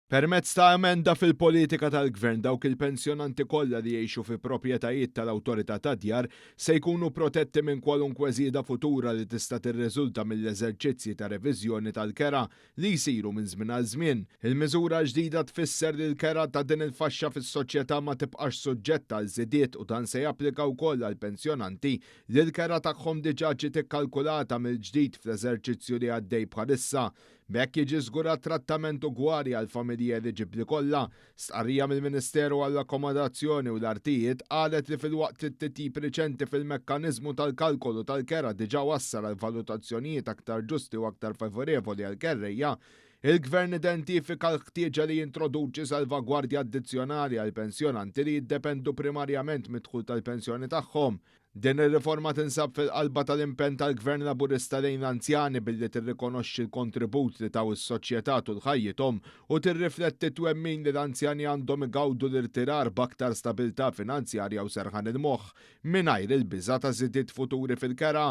Permezz ta' emenda fil-politika tal-Gvern dawk il-pensjonanti kollha li jgħixu fi proprjetajiet tal-Awtorità tad-Djar se jkunu protetti minn kwalunkwe żieda futura li tista' tirriżulta mill-eżerċizzji ta' reviżjoni tal-kera li jsiru minn żmien għal żmien. Il-miżura ġdida tfisser li l-kera ta' din il-faxxa fis-soċjetà ma tibqax suġġetta għal żidiet u dan se japplika wkoll għall pensjonanti li l-kera tagħhom diġà ġiet ikkalkulata mill-ġdid fl-eżerċizzju li għaddej bħalissa. B'hekk jiġi żgurat trattament ugwali għal familji eliġibbli kollha. Stqarrija mill-Ministeru għall-Akkomodazzjoni u l-Artijiet qalet li filwaqt li t-titjib riċenti fil-mekkaniżmu tal-kalkolu tal-kera diġà wassal għal valutazzjonijiet aktar ġusti u aktar favorevoli għall-kerrejja, il-Gvern identifika l-ħtieġa li jintroduċi salvagwardja addizzjonali għal pensjonanti li jiddependu primarjament mid-dħul tal-pensjoni tagħhom. Din ir-riforma tinsab fil-qalba tal-impenn tal-Gvern Laburista lejn l-anzjani billi tirrikonoxxi l-kontribut li taw is-soċjetà tul ħajjithom u tirrifletti twemmin li l-anzjani għandhom igawdu l-irtirar b'aktar stabbiltà finanzjarja u serħan il-moħħ mingħajr il-biża' ta' żidiet futuri fil-kera.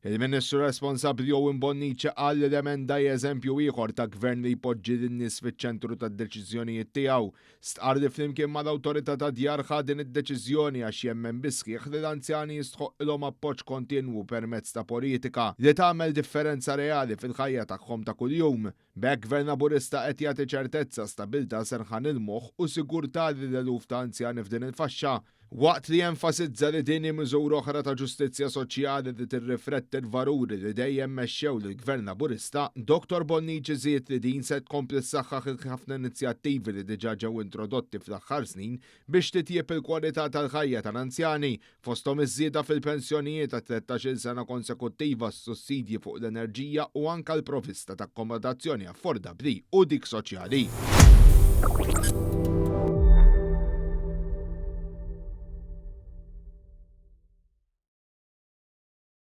Il-Ministru responsabbli jew imbonniċi qal li l-emenda eżempju ieħor ta' gvern li jpoġġi lin-nies fiċ-ċentru tad-deċiżjonijiet tiegħu. Stqar li flimkien mal-Awtorità tad-Djar ħadin id-deċiżjoni għax jemmen bisħieħ li l-anzjani jistħoqilhom appoġġ kontinwu permezz ta' politika li tagħmel differenza reali fil-ħajja tagħhom ta' kuljum. B'hekk Gvern Laburista qed jagħti ċertezza, stabbiltà, serħan il-moħħ u sigurtà lil eluf ta' anzjani f'din il-faxxa. Waqt li jenfasizza li din miżura oħra ta' ġustizzja soċjali li tirrifletti l-valuri li dejjem mexxew lill-Gvern Laburista, Dr. Bonnici żied li din se tkompli ssaħħaħ ħafna inizjattivi li diġà ġew introdotti fl-aħħar snin biex titjieb il-kwalità tal-ħajja tal-anzjani, fosthom iż-żieda fil-pensjonijiet ta' 13-il sena konsekuttiva s-sussidji fuq l-enerġija u anke l-provvista ta' akkomodazzjoni affordabbli u dik soċjali.